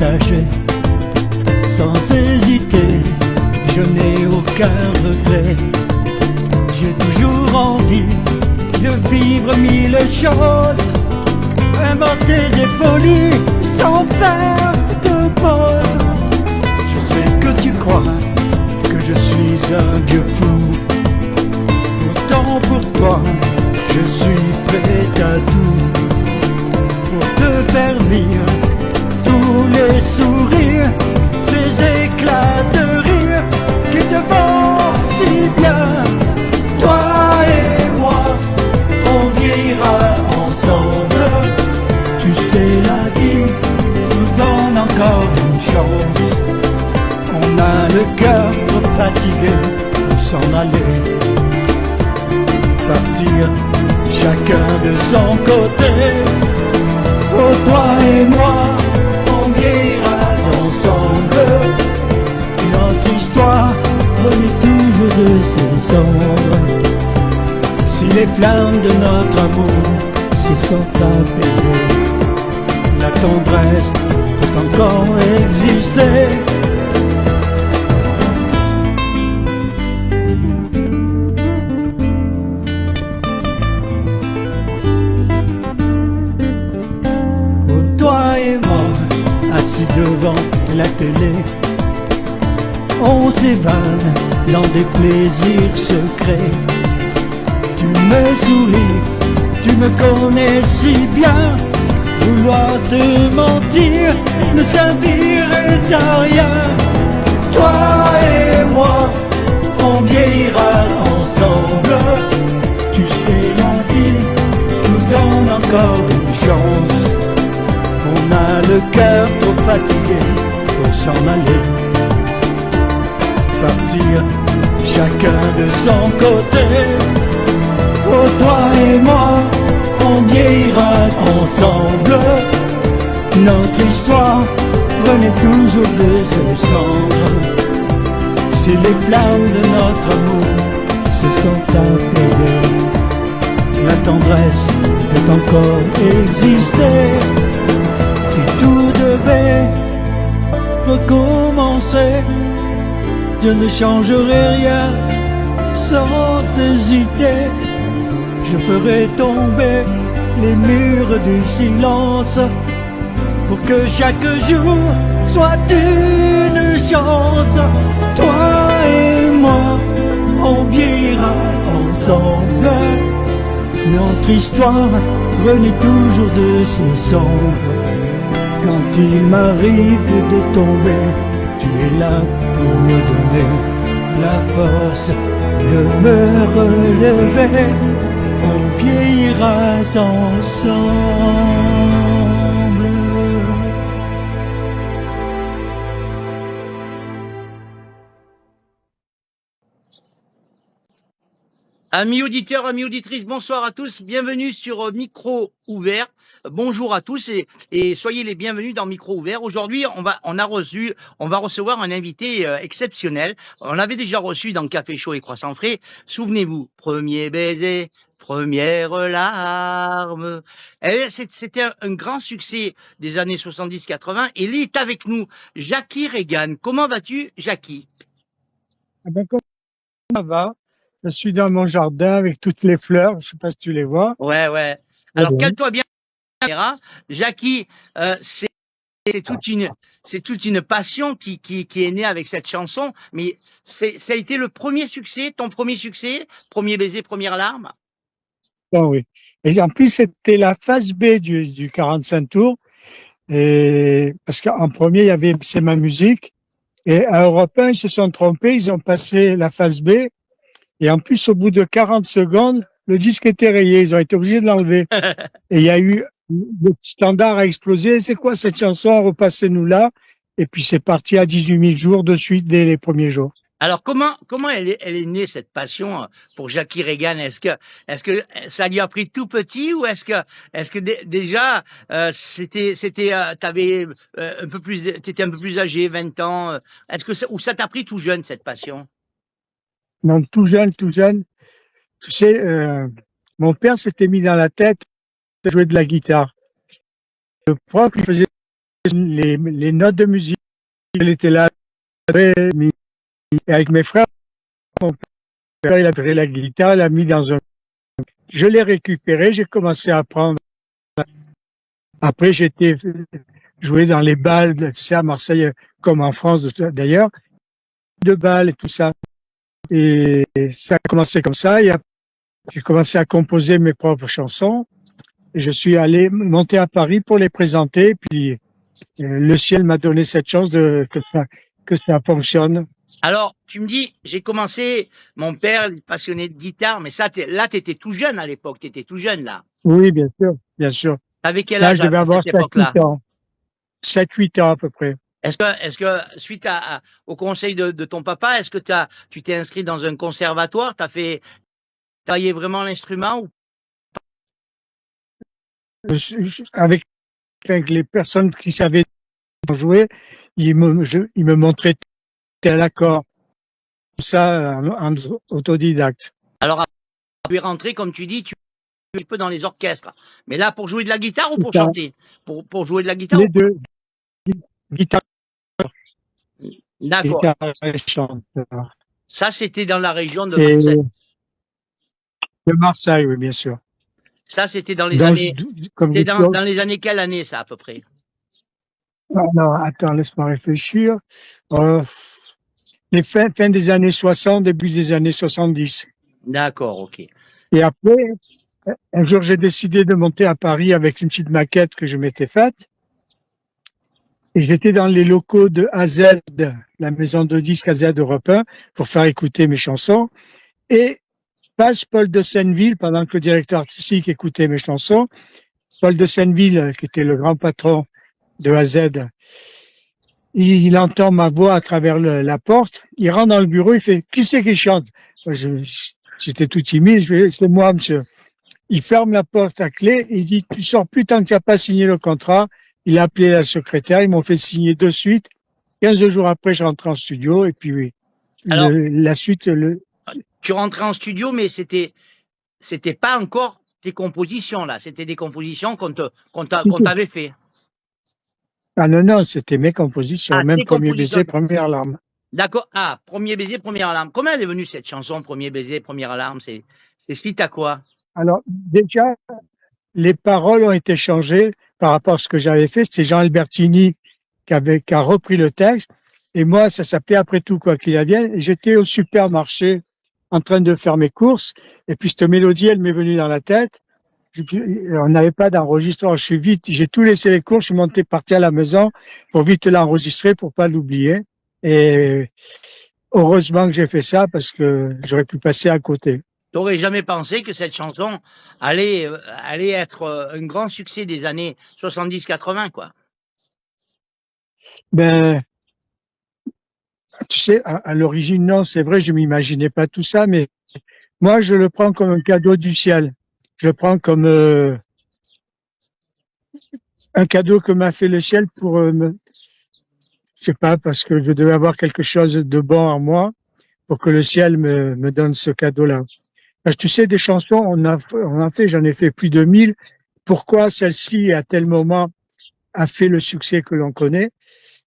partager sans hésiter. Je n'ai aucun regret. J'ai toujours envie de vivre mille choses, inventer des folies sans faire de pause. Je sais que tu crois que je suis un vieux fou. Pourtant pour toi, je suis prêt à tout. Pour te faire vivre tous les sourires, ces éclats de rire qui te vont si bien. Toi et moi, on vieillira ensemble. Tu sais, la vie nous donne encore une chance. On a le cœur trop fatigué pour s'en aller, partir chacun de son côté. Oh, toi et moi, on vieillira ensemble. Notre histoire renaît toujours de ses cendres. Si les flammes de notre amour se sont apaisées, la tendresse peut encore exister. Toi et moi, assis devant la télé, on s'évade dans des plaisirs secrets. Tu me souris, tu me connais si bien. Vouloir te mentir ne servirait à rien. Toi et moi, on vieillira ensemble. Tu sais, la vie nous donne encore une chance. On a le cœur trop fatigué pour s'en aller, partir chacun de son côté. Oh, toi et moi, on vieillira ensemble. Notre histoire renaît toujours de ses cendres. Si les flammes de notre amour se sont apaisées, la tendresse peut encore exister. Si tout devait recommencer, je ne changerai rien sans hésiter. Je ferai tomber les murs du silence pour que chaque jour soit une chance. Toi et moi, on vieillira ensemble. Notre histoire renaît toujours de ses cendres. Quand il m'arrive de tomber, tu es là pour me donner la force de me relever. On vieillira ensemble. Amis auditeurs, amis auditrices, bonsoir à tous, bienvenue sur Micro Ouvert. Bonjour à tous et soyez les bienvenus dans Micro Ouvert. Aujourd'hui, on va recevoir un invité exceptionnel. On l'avait déjà reçu dans Café Chaud et Croissant Frais. Souvenez-vous, premier baiser, première larme. C'était un grand succès des années 70-80 et il est avec nous, Jackie Regan. Comment vas-tu, Jackie? Ah ben, comment ça va? Je suis dans mon jardin avec toutes les fleurs. Je sais pas si tu les vois. Ouais. Alors, cale-toi bien, caméra. Jackie, c'est toute une passion qui est née avec cette chanson. Mais ça a été le premier succès, ton premier succès, premier baiser, première larme. Ah oui. Et en plus, c'était la phase B du 45 tours. Et parce qu'en premier, il y avait C'est ma musique. Et à Europe 1, ils se sont trompés. Ils ont passé la phase B. Et en plus, au bout de 40 secondes, le disque était rayé. Ils ont été obligés de l'enlever. Et il y a eu le standard a explosé. C'est quoi cette chanson? Repassez-nous là. Et puis c'est parti à 18 000 jours de suite dès les premiers jours. Alors comment elle est née cette passion pour Jackie Regan? Est-ce que ça lui a pris tout petit ou est-ce que déjà t'avais t'étais un peu plus âgé, 20 ans? Est-ce que ça t'a pris tout jeune cette passion? Non, tout jeune. Tu sais, mon père s'était mis dans la tête de jouer de la guitare. Le prof lui faisait les notes de musique. Elle était là, et avec mes frères, mon père, il a pris la guitare, il l'a mis dans un... Je l'ai récupéré, j'ai commencé à apprendre. Après, j'étais joué dans les bals, tu sais, à Marseille, comme en France d'ailleurs, de bals et tout ça. Et ça a commencé comme ça. Et j'ai commencé à composer mes propres chansons. Et je suis allé monter à Paris pour les présenter. Puis le ciel m'a donné cette chance que ça fonctionne. Alors, tu me dis, j'ai commencé, mon père, il est passionné de guitare, mais ça, là, tu étais tout jeune à l'époque, tu étais tout jeune là. Oui, bien sûr, bien sûr. T'avais quel Là, âge je devais à avoir cette époque-là? 7-8 ans. 7-8 ans à peu près. Est-ce que suite au conseil de ton papa, est-ce que tu t'es inscrit dans un conservatoire, t'as travaillé vraiment l'instrument ou... Avec les personnes qui savaient jouer, ils me montraient tel accord. Tout ça en autodidacte. Alors, tu es rentré, comme tu dis, tu es un petit peu dans les orchestres. Mais là, pour jouer de la guitare ou C'est pour ça. chanter? Pour jouer de la guitare Les ou... deux, guitare, D'accord. guitare et chanteur. Ça, c'était dans la région de Et Marseille. de Marseille, oui, bien sûr. Ça, c'était dans les Donc, années... comme C'était je dis, dans les années quelle année, ça, à peu près? non, attends, laisse-moi réfléchir. Euh, les fin des années 60, début des années 70. D'accord, ok. Et après, un jour, j'ai décidé de monter à Paris avec une petite maquette que je m'étais faite. Et j'étais dans les locaux de AZ, la maison de disques AZ Europe 1, pour faire écouter mes chansons. Et passe Paul de Senneville, pendant que le directeur artistique écoutait mes chansons. Paul de Senneville, qui était le grand patron de AZ, il entend ma voix à travers la porte. Il rentre dans le bureau, il fait « Qui c'est qui chante ?» J'étais tout timide, je fais « C'est moi, monsieur. » Il ferme la porte à clé, il dit « Tu sors plus tant que tu n'as pas signé le contrat. » Il a appelé la secrétaire, ils m'ont fait signer de suite. 15 jours après, je rentre en studio et puis oui, Alors, la suite, tu rentrais en studio, mais c'était pas encore tes compositions, là. C'était des compositions qu'on t'avait fait. ah non, non, c'était mes compositions, Ah, même tes Premier compositions. baiser, première larme. D'accord. Ah, Premier baiser, première larme. Comment elle est venue, cette chanson, Premier baiser, première larme? C'est suite à quoi? Alors, déjà, les paroles ont été changées par rapport à ce que j'avais fait. C'était Jean Albertini qui a repris le texte. Et moi, ça s'appelait Après tout, quoi qu'il advienne. J'étais au supermarché en train de faire mes courses. Et puis, cette mélodie, elle m'est venue dans la tête. On n'avait pas d'enregistreur. Je suis vite, j'ai tout laissé les courses. Je suis monté, parti à la maison pour vite l'enregistrer pour pas l'oublier. Et heureusement que j'ai fait ça parce que j'aurais pu passer à côté. T'aurais jamais pensé que cette chanson allait être un grand succès des années 70-80, quoi. Ben, tu sais, à l'origine, non, c'est vrai, je m'imaginais pas tout ça, mais moi, je le prends comme un cadeau du ciel. Je le prends comme un cadeau que m'a fait le ciel pour je sais pas, parce que je devais avoir quelque chose de bon en moi pour que le ciel me donne ce cadeau-là. Parce que tu sais, des chansons, on a fait, j'en ai fait plus de 1000. Pourquoi celle-ci, à tel moment, a fait le succès que l'on connaît?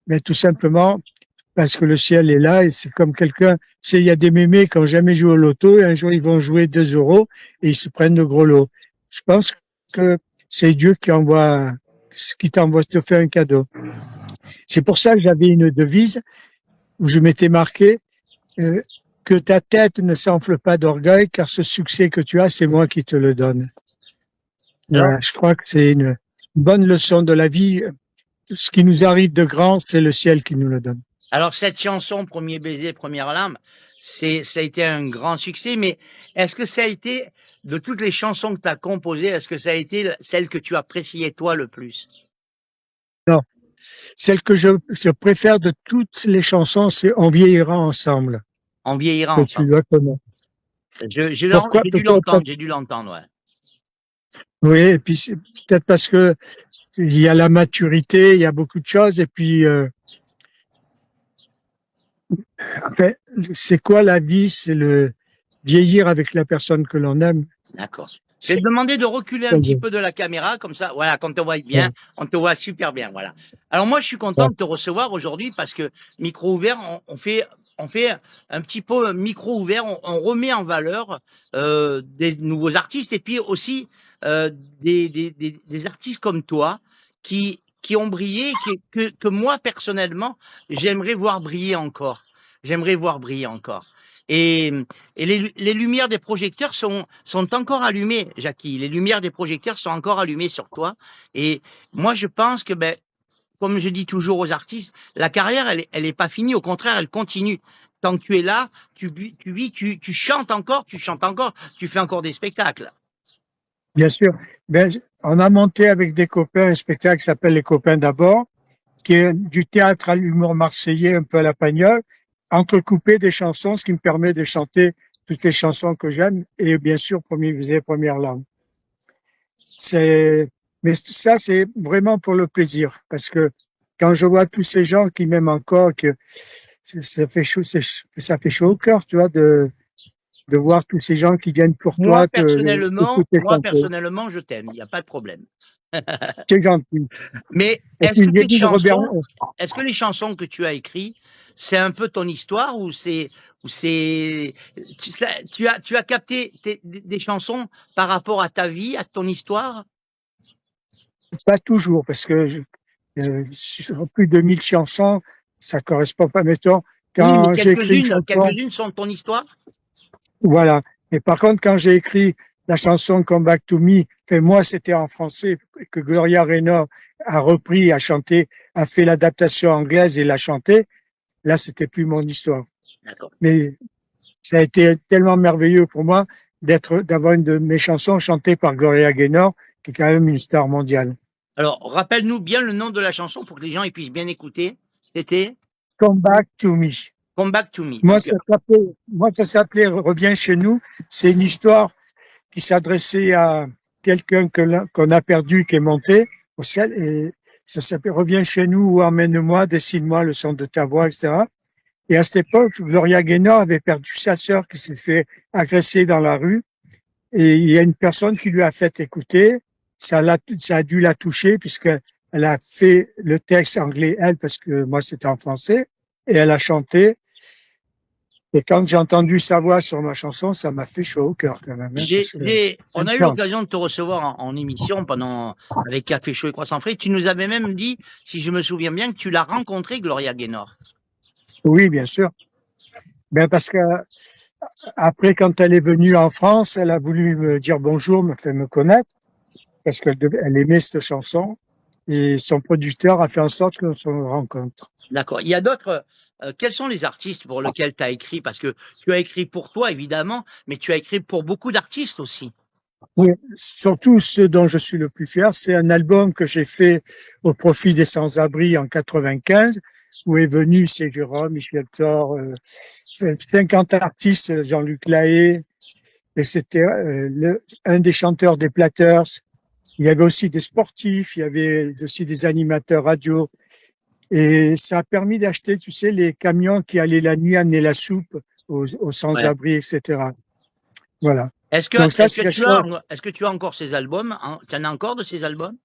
Mais tout simplement parce que le ciel est là et c'est comme quelqu'un, il y a des mémés qui n'ont jamais joué au loto et un jour ils vont jouer 2 euros et ils se prennent le gros lot. Je pense que c'est Dieu qui t'envoie te faire un cadeau. C'est pour ça que j'avais une devise où je m'étais marqué euh, que ta tête ne s'enfle pas d'orgueil car ce succès que tu as, c'est moi qui te le donne. Alors, Voilà, je crois que c'est une bonne leçon de la vie. Ce qui nous arrive de grand, c'est le ciel qui nous le donne. alors cette chanson, Premier baiser, première larme, ça a été un grand succès, mais est-ce que ça a été, de toutes les chansons que tu as composées, est-ce que ça a été celle que tu appréciais toi le plus? Non, celle que je préfère de toutes les chansons, c'est On vieillira ensemble, On vieillira que tu ensemble. dois connaître. Pourquoi? J'ai dû l'entendre, ouais. Oui, et puis c'est peut-être parce que il y a la maturité, il y a beaucoup de choses, et puis en fait, c'est quoi la vie? C'est le vieillir avec la personne que l'on aime. D'accord. Je vais te demander de reculer un petit peu de la caméra, comme ça, voilà, quand on te voit bien, Ouais. on te voit super bien, voilà. Alors moi, je suis content de te recevoir aujourd'hui parce que micro ouvert, on fait un petit peu micro ouvert, on remet en valeur des nouveaux artistes et puis aussi des artistes comme toi qui ont brillé, que moi personnellement, j'aimerais voir briller encore. J'aimerais voir briller encore. Et, et les lumières des projecteurs sont encore allumées, Jackie. Les lumières des projecteurs sont encore allumées sur toi. Et moi, je pense que, ben, comme je dis toujours aux artistes, la carrière, elle est pas finie. Au contraire, elle continue. Tant que tu es là, tu chantes encore, tu fais encore des spectacles. Bien sûr. Ben, on a monté avec des copains un spectacle qui s'appelle Les Copains d'abord, qui est du théâtre à l'humour marseillais, un peu à la Pagnole, entrecoupé des chansons, ce qui me permet de chanter toutes les chansons que j'aime et bien sûr, les premières langues. Mais ça, c'est vraiment pour le plaisir, parce que quand je vois tous ces gens qui m'aiment encore, que ça fait chaud, ça fait chaud au cœur, tu vois, de voir tous ces gens qui viennent pour toi écouter Moi, chanter. personnellement, je t'aime. Il n'y a pas de problème. C'est gentil. Mais Et puis, j'ai dit de Robert, est-ce que les chansons que tu as écrites, c'est un peu ton histoire ou tu as capté des chansons par rapport à ta vie, à ton histoire? pas toujours, parce que sur plus de 1000 chansons, ça correspond pas. Mettons, Oui, mais quand j'ai écrit une chanson, quelques-unes sont ton histoire. voilà. Mais par contre, quand j'ai écrit la chanson Come Back to Me, enfin, moi, c'était en français, que Gloria Gaynor a repris, a chanté, a fait l'adaptation anglaise et l'a chanté. Là, c'était plus mon histoire. D'accord. Mais ça a été tellement merveilleux pour moi d'avoir une de mes chansons chantée par Gloria Gaynor, qui est quand même une star mondiale. Alors, rappelle-nous bien le nom de la chanson pour que les gens ils puissent bien écouter. C'était Come Back to Me. Come Back to Me. Moi, ça s'appelait Reviens chez nous. C'est une histoire qui s'adressait à quelqu'un qu'on a perdu, qui est monté au ciel. Et ça s'appelait Reviens chez nous ou emmène-moi, dessine-moi le son de ta voix, etc. Et à cette époque, Gloria Gaynor avait perdu sa sœur qui s'est fait agresser dans la rue. Et il y a une personne qui lui a fait écouter. Ça a dû la toucher puisqu'elle a fait le texte anglais, elle, parce que moi, c'était en français. Et elle a chanté. Et quand j'ai entendu sa voix sur ma chanson, ça m'a fait chaud au cœur quand même. On a eu l'occasion de te recevoir en émission avec Café Chaud et Croissant Frais. Tu nous avais même dit, si je me souviens bien, que tu l'as rencontrée, Gloria Gaynor. Oui, bien sûr. Ben parce que après, quand elle est venue en France, elle a voulu me dire bonjour, me faire me connaître, parce qu'elle aimait cette chanson. Et son producteur a fait en sorte qu'on se rencontre. D'accord. Il y a d'autres. Quels sont les artistes pour lesquels tu as écrit? Parce que tu as écrit pour toi, évidemment, mais tu as écrit pour beaucoup d'artistes aussi. Oui, surtout ce dont je suis le plus fier, c'est un album que j'ai fait au profit des sans-abri en 95, où est venu c'est Jérôme, Michel Thor, 50 artistes, Jean-Luc Lahaye, et c'était un des chanteurs des Platters. Il y avait aussi des sportifs, il y avait aussi des animateurs radio. Et ça a permis d'acheter, tu sais, les camions qui allaient la nuit amener la soupe aux sans-abri, etc. Voilà. Est-ce que tu as encore ces albums? Tu en as encore de ces albums?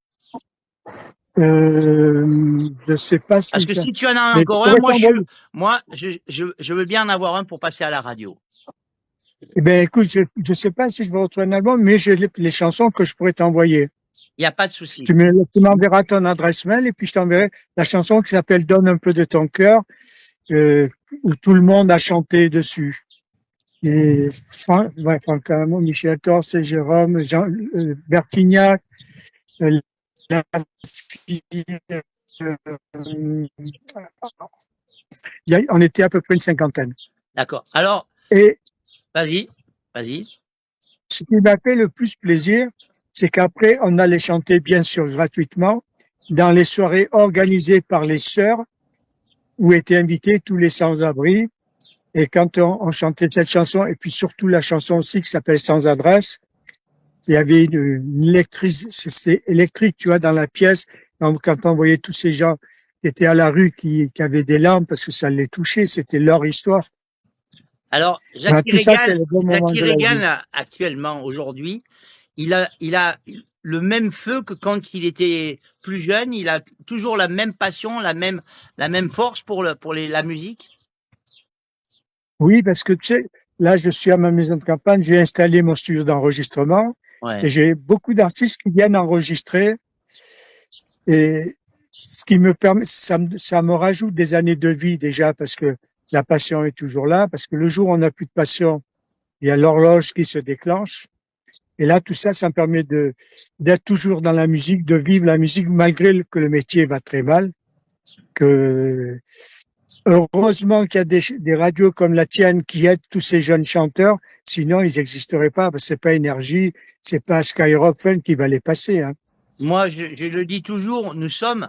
Je sais pas si. Parce que si tu en as encore un, je veux bien en avoir un pour passer à la radio. Eh ben, écoute, je sais pas si je vais retrouver un album, mais j'ai les chansons que je pourrais t'envoyer. Il n'y a pas de souci. Tu m'enverras ton adresse mail et puis je t'enverrai la chanson qui s'appelle Donne un peu de ton cœur, où tout le monde a chanté dessus. Et Franck Hamon, Michel Thor, c'est Jérôme, Bertignac, la fille, on était à peu près une cinquantaine. D'accord. Alors, et vas-y. Ce qui m'a fait le plus plaisir, c'est qu'après, on allait chanter, bien sûr, gratuitement, dans les soirées organisées par les sœurs, où étaient invités tous les sans-abri. Et quand on chantait cette chanson, et puis surtout la chanson aussi qui s'appelle Sans adresse, il y avait une électricité électrique, tu vois, dans la pièce. Donc, quand on voyait tous ces gens qui étaient à la rue, qui avaient des larmes parce que ça les touchait, c'était leur histoire. Alors, Jackie Regan, actuellement, aujourd'hui, il a le même feu que quand il était plus jeune. Il a toujours la même passion, la même force pour la musique. Oui, parce que tu sais, là, je suis à ma maison de campagne, j'ai installé mon studio d'enregistrement Ouais. et j'ai beaucoup d'artistes qui viennent enregistrer et ce qui me permet, ça me rajoute des années de vie déjà parce que la passion est toujours là, parce que le jour où on n'a plus de passion, il y a l'horloge qui se déclenche. Et là, tout ça, ça me permet d'être toujours dans la musique, de vivre la musique malgré que le métier va très mal, que heureusement qu'il y a des radios comme la tienne qui aident tous ces jeunes chanteurs, sinon ils n'existeraient pas, parce que c'est pas Énergie, c'est pas Skyrock Fun qui va les passer, hein. Moi, je le dis toujours, nous sommes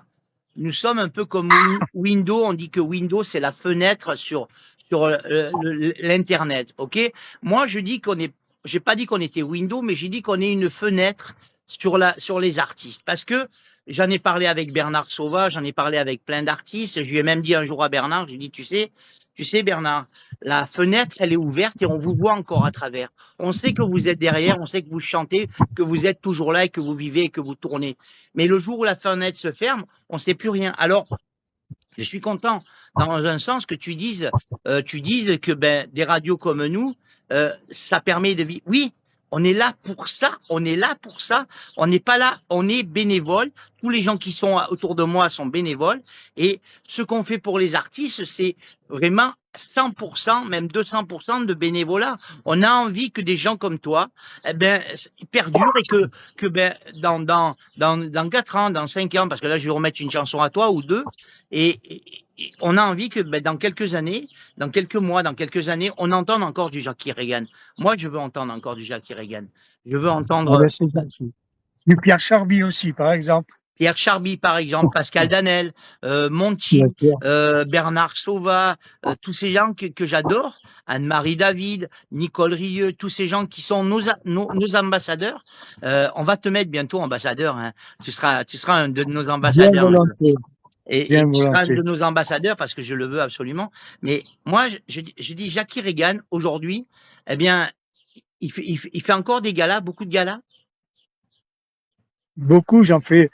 un peu comme Windows. On dit que Windows, c'est la fenêtre sur l'Internet. OK? Moi, je dis j'ai pas dit qu'on était Windows, mais j'ai dit qu'on est une fenêtre sur les artistes. Parce que j'en ai parlé avec Bernard Sauvage, j'en ai parlé avec plein d'artistes. Je lui ai même dit un jour à Bernard, j'ai dit, tu sais, Bernard, la fenêtre, elle est ouverte et on vous voit encore à travers. On sait que vous êtes derrière, on sait que vous chantez, que vous êtes toujours là et que vous vivez et que vous tournez. Mais le jour où la fenêtre se ferme, on ne sait plus rien. Alors, je suis content, dans un sens, que tu dises que des radios comme nous, ça permet de vivre. Oui, on est là pour ça, on est là pour ça. On n'est pas là, on est bénévole. Tous les gens qui sont autour de moi sont bénévoles. Et ce qu'on fait pour les artistes, c'est vraiment 100%, même 200% de bénévolat. On a envie que des gens comme toi, perdurent et que dans 4 ans, dans 5 ans, parce que là, je vais remettre une chanson à toi ou deux, et on a envie que dans quelques années, dans quelques mois, dans quelques années, on entende encore du Jackie Regan. Moi, je veux entendre encore du Jackie Regan. Je veux Ah entendre ben, c'est gentil. Du Pierre Charby aussi, par exemple. Pierre Charby, par exemple, Pascal Danel, Monty, Bien sûr. Bernard Sauva, tous ces gens que j'adore, Anne-Marie David, Nicole Rieu, tous ces gens qui sont nos ambassadeurs. On va te mettre bientôt ambassadeur, hein. Tu seras un de nos Bien ambassadeurs. volontiers, Et bien tu seras un volontiers. de nos ambassadeurs parce que je le veux absolument. Mais moi, je dis Jackie Regan, aujourd'hui, eh bien, il fait encore des galas, beaucoup de galas. Beaucoup, j'en fais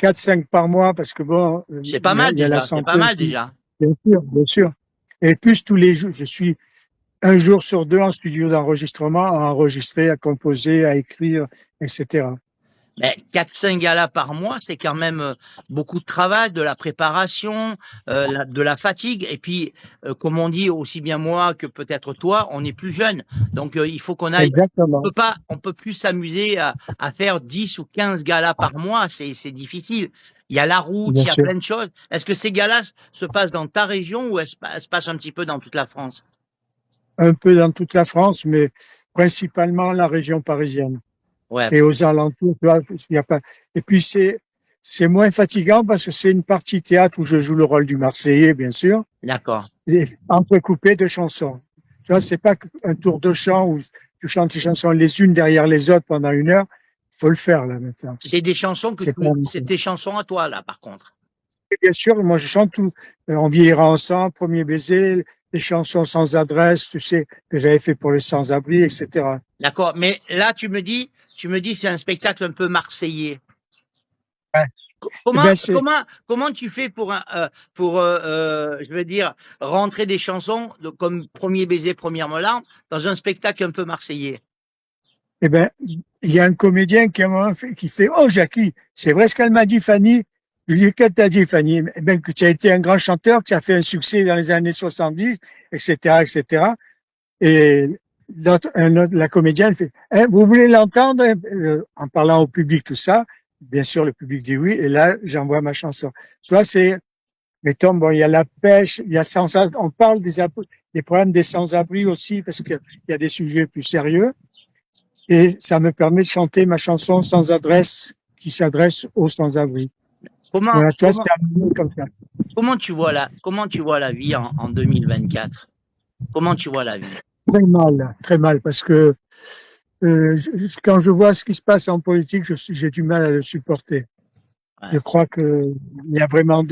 4-5 par mois parce que bon, C'est pas mal il y a la déjà, c'est pas santé mal aussi. déjà. Bien sûr, bien sûr. Et plus tous les jours, je suis un jour sur deux en studio d'enregistrement, à enregistrer, à composer, à écrire, etc. Mais 4-5 galas par mois, c'est quand même beaucoup de travail, de la préparation, de la fatigue. Et puis, comme on dit aussi bien moi que peut-être toi, on est plus jeune. Donc, il faut qu'on aille. Exactement. On peut plus s'amuser à faire 10 ou 15 galas par mois. C'est difficile. Il y a la route, Bien il y a sûr. plein de choses. Est-ce que ces galas se passent dans ta région ou elles se passent un petit peu dans toute la France? Un peu dans toute la France, mais principalement la région parisienne. Ouais, Et aux alentours, tu vois, il y a pas. Et puis c'est moins fatigant parce que c'est une partie théâtre où je joue le rôle du Marseillais, bien sûr, d'accord. et entrecoupé de chansons. Tu vois, c'est pas un tour de chant où tu chantes les chansons les unes derrière les autres pendant 1 heure. Il faut le faire là maintenant. C'est des chansons C'est pas. c'est des chansons à toi, là, par contre. Et bien sûr, moi je chante tout. On vieillira ensemble, Premier baiser, les chansons sans adresse, tu sais, que j'avais fait pour les sans-abri, etc. D'accord. Mais là, tu me dis, c'est un spectacle un peu marseillais. Ouais. Eh ben c'est, Comment tu fais je veux dire, rentrer des chansons comme Premier baiser, première larme dans un spectacle un peu marseillais? eh ben, il y a un comédien qui, à un moment, qui fait, oh, Jackie, c'est vrai ce qu'elle m'a dit, Fanny? Je lui dis, qu'est-ce que t'as dit, Fanny? Eh ben, que tu as été un grand chanteur, que tu as fait un succès dans les années 70, etc., etc. Et la comédienne fait, hein, vous voulez l'entendre? En parlant au public, tout ça. Bien sûr, le public dit oui. Et là, j'envoie ma chanson. Tu vois, mettons, bon, il y a la pêche, il y a on parle des problèmes des sans-abri aussi, parce qu'il y a des sujets plus sérieux. Et ça me permet de chanter ma chanson Sans adresse, qui s'adresse aux sans-abri. Comment, Voilà, tu vois, comment, c'est un peu comme ça. comment tu vois la vie en 2024? Comment tu vois la vie? Très mal, parce que quand je vois ce qui se passe en politique, j'ai du mal à le supporter. Ouais. Je crois que il y a vraiment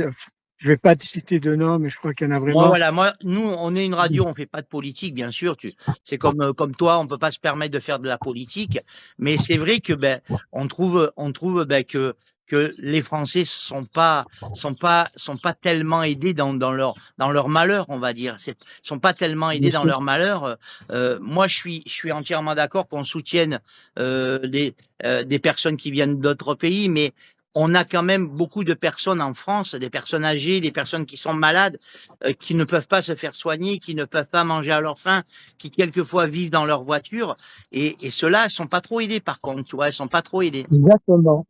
Je vais pas te citer de nom, mais je crois qu'il y en a Moi, vraiment. voilà, nous, on est une radio, on fait pas de politique, bien sûr. C'est comme toi, on peut pas se permettre de faire de la politique, mais c'est vrai que ben, on trouve ben, que les Français sont pas tellement aidés dans leur malheur, on va dire. Sont pas tellement aidés Bien dans sûr. leur malheur. Moi, je suis entièrement d'accord qu'on soutienne des personnes qui viennent d'autres pays, mais on a quand même beaucoup de personnes en France, des personnes âgées, des personnes qui sont malades, qui ne peuvent pas se faire soigner, qui ne peuvent pas manger à leur faim, qui quelquefois vivent dans leur voiture, et ceux-là, ils sont pas trop aidés par contre, tu vois, ils sont pas trop aidés. Exactement.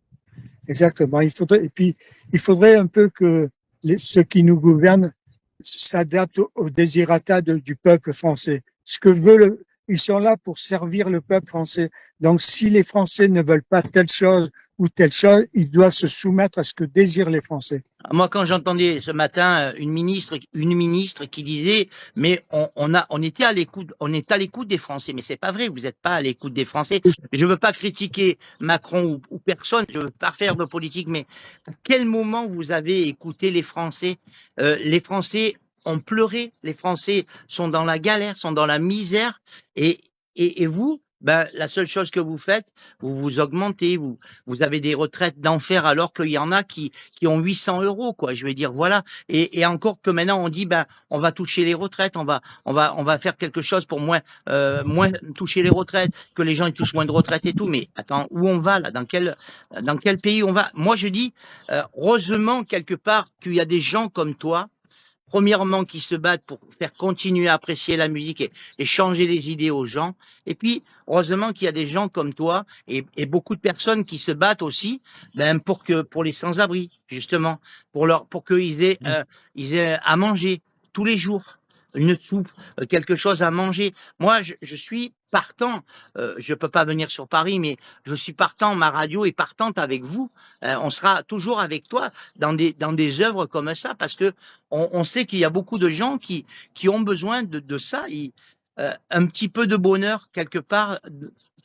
Exactement. Et puis, il faudrait un peu que ceux qui nous gouvernent s'adaptent au désirata du peuple français. Ce que ils sont là pour servir le peuple français. Donc, si les Français ne veulent pas telle chose ou telle chose, ils doivent se soumettre à ce que désirent les Français. Moi, quand j'entendais ce matin une ministre qui disait, mais on est à l'écoute des Français, mais c'est pas vrai, vous n'êtes pas à l'écoute des Français. Je veux pas critiquer Macron ou personne, je veux pas faire de politique, mais à quel moment vous avez écouté les Français? Les Français ont pleuré, les Français sont dans la galère, sont dans la misère, et vous, ben, la seule chose que vous faites, vous augmentez, vous avez des retraites d'enfer alors qu'il y en a qui ont 800 euros, quoi. Je veux dire, voilà. Et encore que maintenant on dit, ben, on va toucher les retraites, on va faire quelque chose pour moins toucher les retraites, que les gens ils touchent moins de retraites et tout. Mais attends, où on va là? Dans quel pays on va? Moi, je dis, heureusement quelque part qu'il y a des gens comme toi. Premièrement, qui se battent pour faire continuer à apprécier la musique et changer les idées aux gens. Et puis, heureusement qu'il y a des gens comme toi et beaucoup de personnes qui se battent aussi, ben, pour les sans-abri, justement, pour qu'ils aient à manger tous les jours, une soupe, quelque chose à manger. Moi, je suis partant. Je peux pas venir sur Paris, mais je suis partant. Ma radio est partante avec vous. On sera toujours avec toi dans des œuvres comme ça, parce que on sait qu'il y a beaucoup de gens qui ont besoin de ça. Un petit peu de bonheur, quelque part,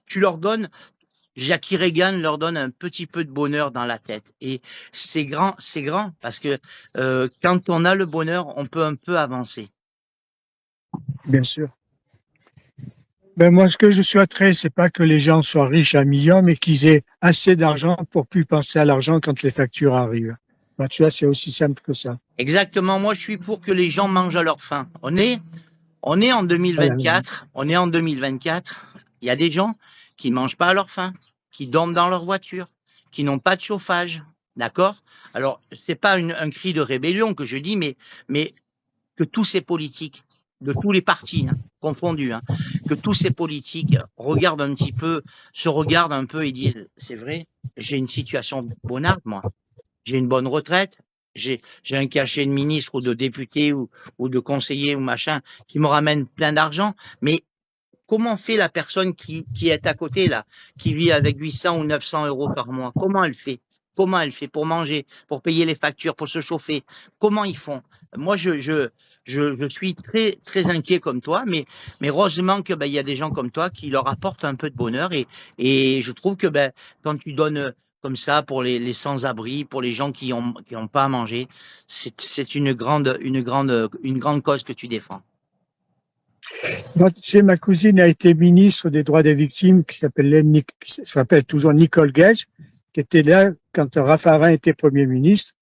tu leur donnes. Jackie Reagan leur donne un petit peu de bonheur dans la tête. Et c'est grand, parce que quand on a le bonheur, on peut un peu avancer. Bien sûr. Ben moi, ce que je souhaiterais, c'est pas que les gens soient riches à millions, mais qu'ils aient assez d'argent pour plus penser à l'argent quand les factures arrivent. Ben, tu vois, c'est aussi simple que ça. Exactement. Moi, je suis pour que les gens mangent à leur faim. On est en Voilà. 2024. On est en 2024. Il y a des gens qui mangent pas à leur faim, qui dorment dans leur voiture, qui n'ont pas de chauffage. D'accord? Alors, c'est pas un cri de rébellion que je dis, mais que tous ces politiques, de tous les partis, hein, confondus, hein, que tous ces politiques regardent un petit peu, se regardent un peu et disent, c'est vrai, j'ai une situation bonarde, moi. J'ai une bonne retraite, j'ai un cachet de ministre ou de député ou de conseiller ou machin qui me ramène plein d'argent, mais comment fait la personne qui est à côté là, qui vit avec 800 ou 900 euros par mois? Comment elle fait? Comment elle fait pour manger, pour payer les factures, pour se chauffer? Comment ils font? Moi, je suis très très inquiet comme toi, mais heureusement que ben il y a des gens comme toi qui leur apportent un peu de bonheur, et je trouve que ben quand tu donnes comme ça pour les sans-abri, pour les gens qui ont pas à manger, c'est une grande cause que tu défends. Moi, tu sais, ma cousine a été ministre des droits des victimes, qui s'appelle toujours Nicole Gage, qui était là quand Raffarin était Premier ministre.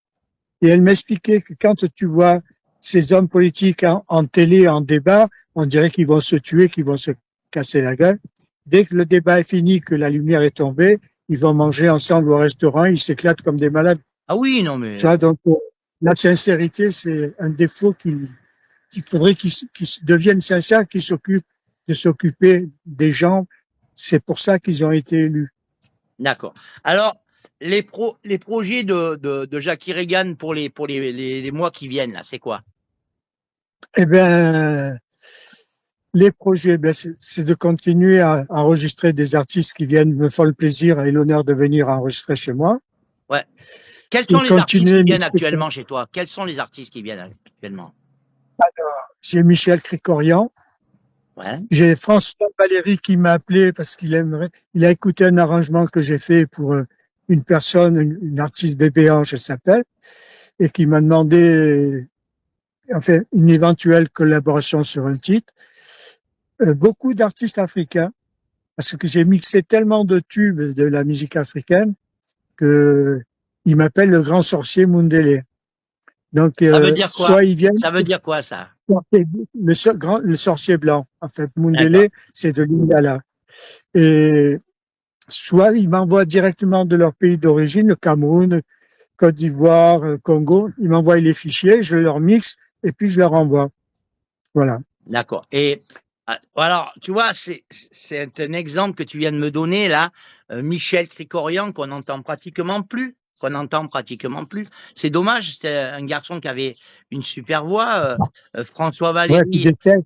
Et elle m'expliquait que quand tu vois ces hommes politiques en télé, en débat, on dirait qu'ils vont se tuer, qu'ils vont se casser la gueule. Dès que le débat est fini, que la lumière est tombée, ils vont manger ensemble au restaurant, ils s'éclatent comme des malades. Ah oui, non mais Ça, donc, la sincérité, c'est un défaut qu'il faudrait qu'ils deviennent sincères, qu'ils s'occupent de s'occuper des gens. C'est pour ça qu'ils ont été élus. d'accord. Alors, les projets de Jackie Reagan pour les mois qui viennent, là, c'est quoi? Eh bien, les projets, ben, c'est de continuer à enregistrer des artistes qui viennent, me font le plaisir et l'honneur de venir enregistrer chez moi. Ouais. Quels C'est sont les artistes continuer qui viennent mes actuellement chez toi? Quels sont les artistes qui viennent actuellement? J'ai Michel Krikorian. Ouais. J'ai François Valéry qui m'a appelé parce qu'il a écouté un arrangement que j'ai fait pour une personne, une artiste bébé ange, elle s'appelle, et qui m'a demandé, enfin, une éventuelle collaboration sur un titre. Beaucoup d'artistes africains, parce que j'ai mixé tellement de tubes de la musique africaine que il m'appelle le grand sorcier Mundele. Donc, Ça veut dire quoi? soit ils viennent, Ça veut dire quoi, ça? le sorcier blanc. En fait, D'accord. Mundele, c'est de Lingala. Et soit ils m'envoient directement de leur pays d'origine, le Cameroun, Côte d'Ivoire, Congo, ils m'envoient les fichiers, je leur mixe et puis je leur envoie. Voilà. D'accord. Et alors, tu vois, c'est un exemple que tu viens de me donner là, Michel Krikorian, qu'on n'entend pratiquement plus. C'est dommage, c'était un garçon qui avait une super voix. François Ouais, puis Valéry,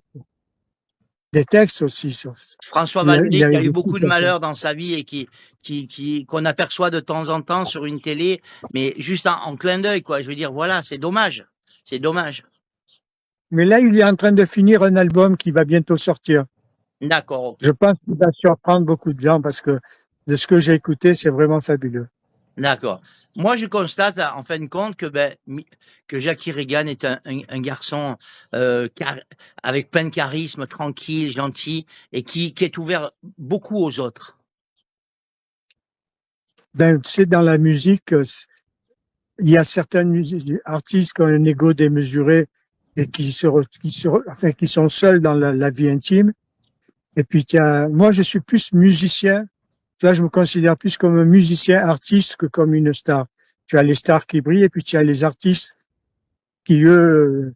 des textes aussi. François Il y Valéry a qui eu a eu beaucoup beaucoup de malheurs dans sa vie et qu'on aperçoit de temps en temps sur une télé, mais juste en clin d'œil, quoi. Je veux dire, voilà, c'est dommage. C'est dommage. Mais là, il est en train de finir un album qui va bientôt sortir. D'accord, ok. Je pense qu'il va surprendre beaucoup de gens parce que de ce que j'ai écouté, c'est vraiment fabuleux. D'accord. Moi, je constate en fin de compte que que Jackie Reagan est un garçon avec plein de charisme, tranquille, gentil et qui est ouvert beaucoup aux autres. Ben, tu sais, dans la musique, il y a certains artistes qui ont un ego démesuré et enfin, qui sont seuls dans la vie intime. Et puis, moi, je suis plus musicien. Tu vois, je me considère plus comme un musicien artiste que comme une star. Tu as les stars qui brillent et puis tu as les artistes qui, eux,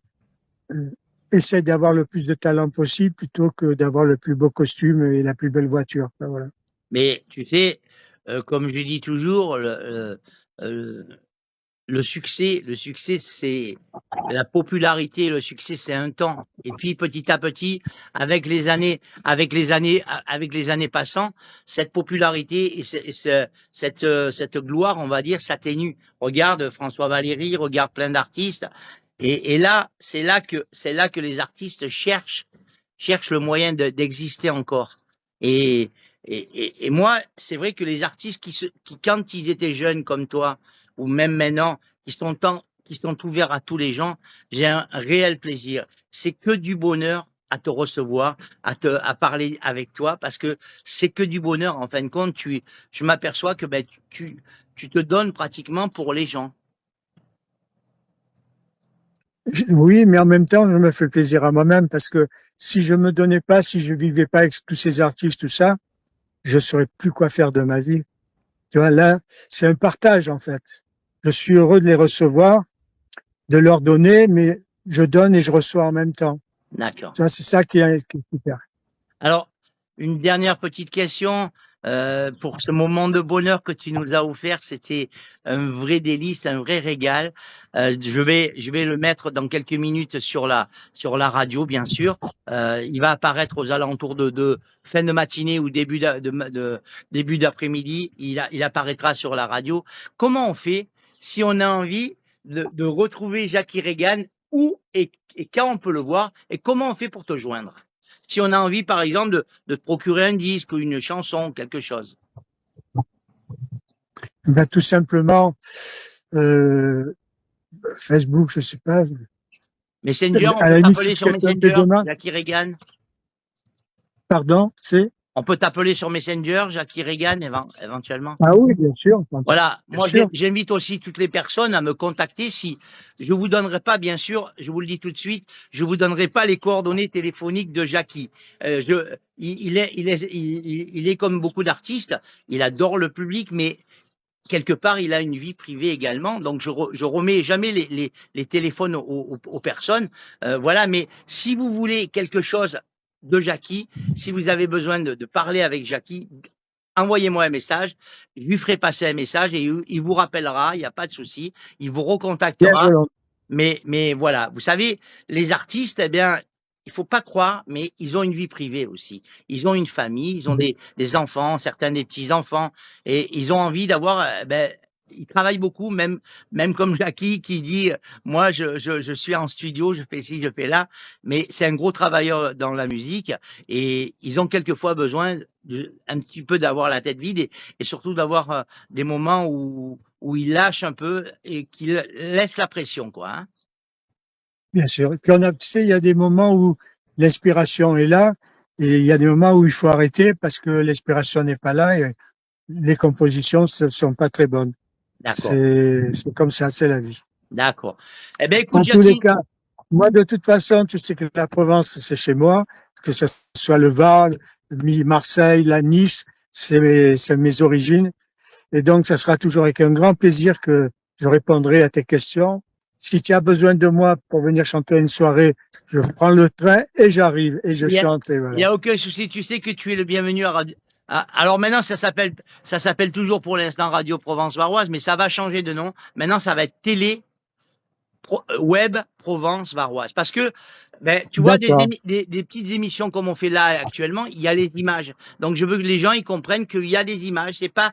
essaient d'avoir le plus de talent possible plutôt que d'avoir le plus beau costume et la plus belle voiture. Ben, voilà. Mais tu sais, comme je dis toujours, le succès, c'est la popularité, le succès, c'est un temps. Et puis, petit à petit, avec les années passant, cette popularité et cette gloire, on va dire, s'atténue. Regarde François Valéry, regarde plein d'artistes. Et là, c'est là que les artistes cherchent le moyen d'exister encore. Et, et moi, c'est vrai que les artistes qui, quand ils étaient jeunes comme toi, ou même maintenant, qui sont ouverts à tous les gens, j'ai un réel plaisir. C'est que du bonheur à te recevoir, à parler avec toi, parce que c'est que du bonheur. En fin de compte, je m'aperçois que tu te donnes pratiquement pour les gens. Oui, mais en même temps, je me fais plaisir à moi-même parce que si je me donnais pas, si je vivais pas avec tous ces artistes, tout ça, je saurais plus quoi faire de ma vie. Tu vois, là, c'est un partage, en fait. Je suis heureux de les recevoir, de leur donner, mais je donne et je reçois en même temps. D'accord. Tu vois, c'est ça qui est super. Alors, une dernière petite question. Pour ce moment de bonheur que tu nous as offert, c'était un vrai délice, un vrai régal. Je vais le mettre dans quelques minutes sur la radio, bien sûr. Il va apparaître aux alentours de fin de matinée ou début d'après-midi. Il apparaîtra sur la radio. Comment on fait si on a envie de retrouver Jackie Reagan, où et quand on peut le voir, et comment on fait pour te joindre? Si on a envie, par exemple, de te procurer un disque ou une chanson, quelque chose. Ben, tout simplement, Facebook, je sais pas. Messenger, on À peut la limite, t'appeler si sur quelqu'un me Messenger, demande, Jackie Reagan. pardon, c'est? On peut t'appeler sur Messenger, Jackie Reagan, éventuellement. Ah oui, bien sûr. Voilà. Bien Moi, sûr. j'invite aussi toutes les personnes à me contacter. Si je vous donnerai pas, bien sûr, je vous le dis tout de suite, je vous donnerai pas les coordonnées téléphoniques de Jackie. Il est comme beaucoup d'artistes. Il adore le public, mais quelque part, il a une vie privée également, donc je remets jamais les téléphones aux personnes. Voilà, mais si vous voulez quelque chose de Jackie, si vous avez besoin de parler avec Jackie, envoyez-moi un message, je lui ferai passer un message et il vous rappellera, il n'y a pas de souci, il vous Bien recontactera. volontiers. Mais voilà, vous savez, les artistes, eh bien, il faut pas croire, mais ils ont une vie privée aussi. Ils ont une famille, ils ont des enfants, certains des petits-enfants, et ils ont envie d'avoir il travaille beaucoup, même comme Jackie qui dit, moi, je suis en studio, je fais ci, je fais là, mais c'est un gros travailleur dans la musique et ils ont quelquefois besoin un petit peu d'avoir la tête vide et surtout d'avoir des moments où ils lâchent un peu et qu'ils laissent la pression, quoi. Hein. Bien sûr. Et puis tu sais, il y a des moments où l'inspiration est là et il y a des moments où il faut arrêter parce que l'inspiration n'est pas là et les compositions ne sont pas très bonnes. D'accord, C'est comme ça, c'est la vie. d'accord. Eh ben, écoute, En tous les Jackie, cas, moi, de toute façon, tu sais que la Provence, c'est chez moi, que ce soit le Var, Marseille, la Nice, c'est mes origines. Et donc, ça sera toujours avec un grand plaisir que je répondrai à tes questions. Si tu as besoin de moi pour venir chanter une soirée, je prends le train et j'arrive et je il y a, chante et il y voilà. a aucun souci. Tu sais que tu es le bienvenu à Radio. Alors maintenant, ça s'appelle toujours pour l'instant Radio Provence Varoise, mais ça va changer de nom. Maintenant, ça va être Télé Web Provence Varoise. Parce que, ben, tu vois, D'accord. des petites émissions comme on fait là actuellement, il y a les images. Donc, je veux que les gens ils comprennent qu'il y a des images. C'est pas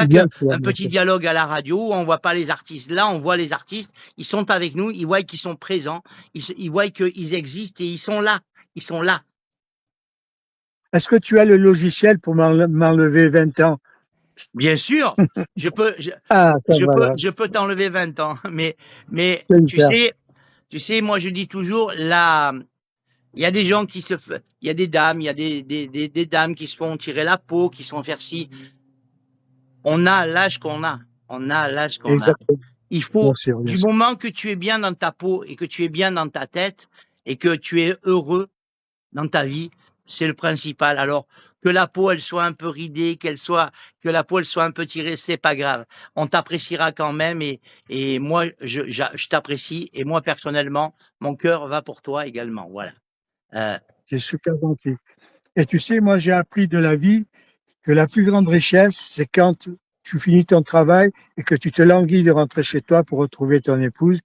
Bien qu'un sûr, un bien petit sûr. dialogue à la radio où on voit pas les artistes. Là, on voit les artistes. Ils sont avec nous. Ils voient qu'ils sont présents. Ils voient qu'ils existent et ils sont là. Ils sont là. Est-ce que tu as le logiciel pour m'enlever 20 ans? Bien sûr, je peux, je, Ah, ça voilà. je peux t'enlever 20 ans. Mais, Super. tu sais, moi, je dis toujours, là, il y a des gens qui il y a des dames, il y a des dames qui se font tirer la peau, qui se font faire ci. On a l'âge qu'on a. On a l'âge qu'on a. Exactement. Il Bien faut, sûr, bien du sûr. moment que tu es bien dans ta peau et que tu es bien dans ta tête et que tu es heureux dans ta vie, c'est le principal. Alors, que la peau, elle soit un peu ridée, que la peau, elle soit un peu tirée, c'est pas grave. On t'appréciera quand même et moi, je t'apprécie et moi, personnellement, mon cœur va pour toi également. Voilà. Euh, C'est super gentil. Et tu sais, moi, j'ai appris de la vie que la plus grande richesse, c'est quand tu finis ton travail et que tu te languis de rentrer chez toi pour retrouver ton épouse,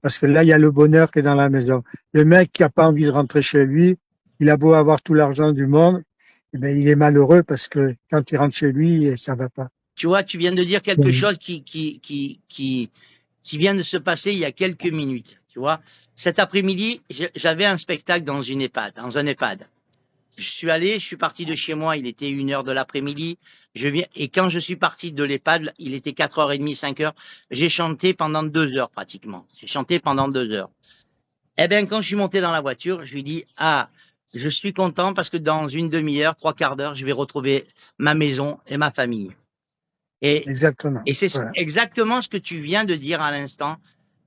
parce que là, il y a le bonheur qui est dans la maison. Le mec qui a pas envie de rentrer chez lui, il a beau avoir tout l'argent du monde, eh ben, il est malheureux parce que quand il rentre chez lui, ça va pas. Tu vois, tu viens de dire quelque Donc, chose qui vient de se passer il y a quelques minutes. Tu vois, cet après-midi, j'avais un spectacle dans une EHPAD, dans un EHPAD. Je suis parti de chez moi, il était 1 heure de l'après-midi. Et quand je suis parti de l'EHPAD, il était 4h30, 5 heures. J'ai chanté pendant 2 heures pratiquement. J'ai chanté pendant 2 heures. Eh bien, quand je suis monté dans la voiture, je lui dis, ah, je suis content parce que dans une demi-heure, 3/4 d'heure, je vais retrouver ma maison et ma famille. Et, exactement. et c'est Voilà. exactement ce que tu viens de dire à l'instant.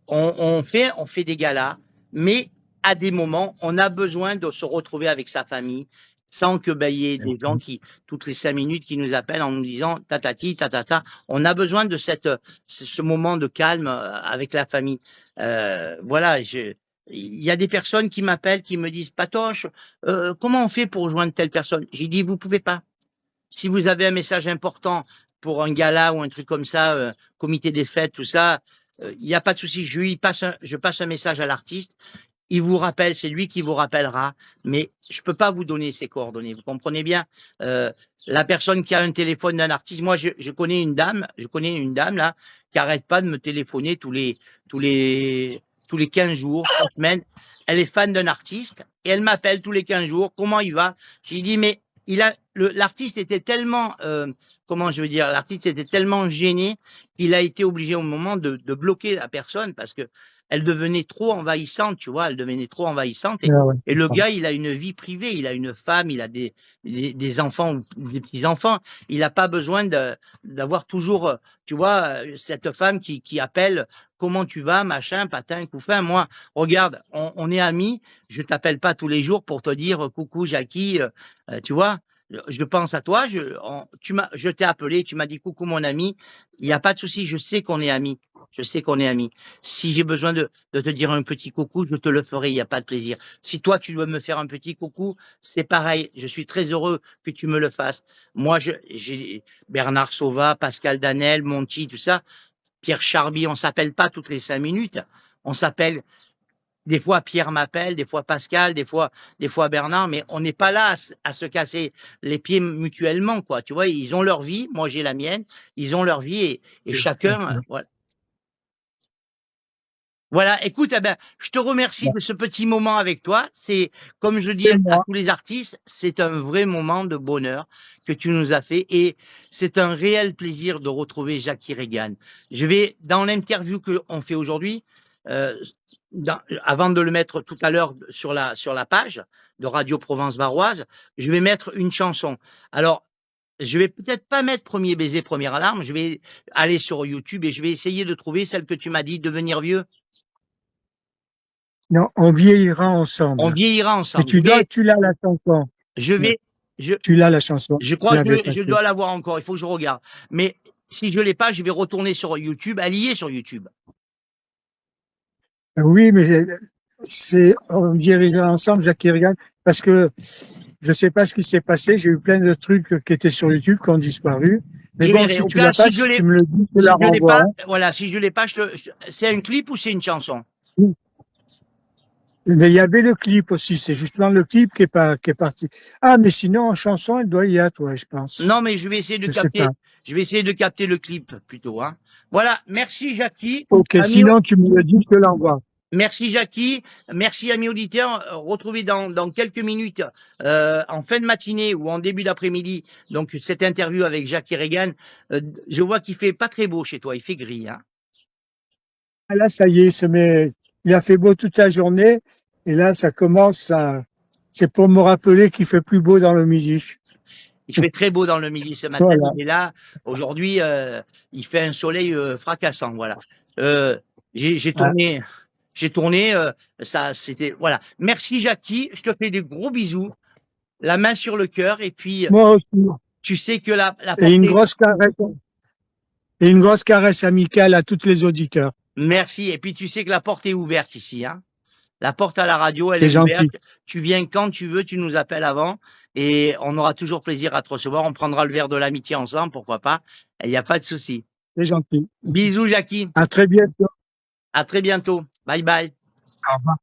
On fait des galas, mais à des moments, on a besoin de se retrouver avec sa famille, sans que ben, il y ait des gens qui, toutes les 5 minutes, qui nous appellent en nous disant tatati, tatata. On a besoin de ce moment de calme avec la famille. Voilà, il y a des personnes qui m'appellent, qui me disent, Patoche, comment on fait pour joindre telle personne? J'ai dit, vous pouvez pas. Si vous avez un message important pour un gala ou un truc comme ça, comité des fêtes, tout ça, il n'y a pas de souci. Je passe un message à l'artiste. Il vous rappelle, c'est lui qui vous rappellera, mais je peux pas vous donner ses coordonnées. Vous comprenez bien. La personne qui a un téléphone d'un artiste, moi je connais une dame, là qui arrête pas de me téléphoner tous les tous les 15 jours, 3 semaines. Elle est fan d'un artiste et elle m'appelle tous les 15 jours. Comment il va? J'ai dit mais l'artiste était tellement comment je veux dire, l'artiste était tellement gêné qu'il a été obligé au moment de bloquer la personne parce que elle devenait trop envahissante, tu vois, elle devenait trop envahissante. Ah ouais, Et le gars, il a une vie privée, il a une femme, il a des enfants ou des petits-enfants. Il n'a pas besoin d'avoir toujours, tu vois, cette femme qui appelle, comment tu vas, machin, patin, couffin. Moi, regarde, on est amis, je t'appelle pas tous les jours pour te dire, coucou Jackie, tu vois. Je pense à toi, je t'ai appelé, tu m'as dit coucou mon ami, il n'y a pas de souci, je sais qu'on est amis. Je sais qu'on est amis. Si j'ai besoin de te dire un petit coucou, je te le ferai, il n'y a pas de plaisir. Si toi, tu dois me faire un petit coucou, c'est pareil. Je suis très heureux que tu me le fasses. Moi, j'ai Bernard Sauva, Pascal Danel, Monty, tout ça. Pierre Charby, on s'appelle pas toutes les 5 minutes. On s'appelle des fois Pierre m'appelle, des fois Pascal, des fois Bernard, mais on n'est pas là à se casser les pieds mutuellement, quoi. Tu vois, ils ont leur vie, moi j'ai la mienne, ils ont leur vie et chacun, voilà. Voilà, écoute, eh ben, je te remercie de ce petit moment avec toi. C'est, comme je dis C'est à moi. tous les artistes, c'est un vrai moment de bonheur que tu nous as fait et c'est un réel plaisir de retrouver Jackie Regan. Je vais, dans l'interview qu'on fait aujourd'hui, euh, avant de le mettre tout à l'heure sur la page de Radio Provence Varoise, je vais mettre une chanson. Alors, je vais peut-être pas mettre Premier baiser, première alarme, je vais aller sur YouTube et je vais essayer de trouver celle que tu m'as dit, Devenir vieux. Non, on vieillira On ensemble. vieillira Mais ensemble. tu l'as la chanson. Je vais, je, Tu l'as la chanson. je Tu crois que l'avais je passée. dois l'avoir encore. Il faut que je regarde. Mais si je l'ai pas, je vais retourner sur YouTube. Elle y est sur YouTube. Oui, mais on vieillira ensemble, Jackie Regan, parce que je sais pas ce qui s'est passé. J'ai eu plein de trucs qui étaient sur YouTube qui ont disparu. Mais Je bon, verrai. si Au tu cas, l'as pas, si je si l'ai, tu me le dis, je te si la je l'ai renvoie. pas, Hein. voilà, si je l'ai pas, c'est un clip ou c'est une chanson? Mais il y avait le clip aussi. C'est justement le clip qui est parti. Ah, mais sinon, en chanson, elle doit y être, ouais, je pense. Non, mais je vais essayer de Je sais pas. capter. Je vais essayer de capter le clip plutôt, hein. Voilà. Merci, Jackie. Ok, Ami, sinon, tu me le dis, je te l'envoie. merci Jackie, merci amis auditeurs. Retrouvez dans quelques minutes, en fin de matinée ou en début d'après-midi, donc cette interview avec Jackie Regan. Je vois qu'il fait pas très beau chez toi, il fait gris. Hein. Ah, là, ça y est, il a fait beau toute la journée. Et là, ça commence à, c'est pour me rappeler qu'il fait plus beau dans le midi. Il fait très beau dans le midi ce matin, Voilà. mais là aujourd'hui, il fait un soleil fracassant. Voilà. Euh, j'ai Ah, tourné, j'ai tourné. Ça, c'était voilà. Merci Jackie, je te fais des gros bisous, la main sur le cœur, et puis moi aussi. tu sais que la Et portée. une grosse caresse amicale à tous les auditeurs. Merci. Et puis tu sais que la porte est ouverte ici, hein. La porte à la radio, elle C'est est gentil. ouverte. Tu viens quand tu veux, tu nous appelles avant et on aura toujours plaisir à te recevoir. On prendra le verre de l'amitié ensemble, pourquoi pas. Il n'y a pas de souci. C'est gentil. Bisous, Jackie. À très bientôt. À très bientôt. Bye bye. Au revoir.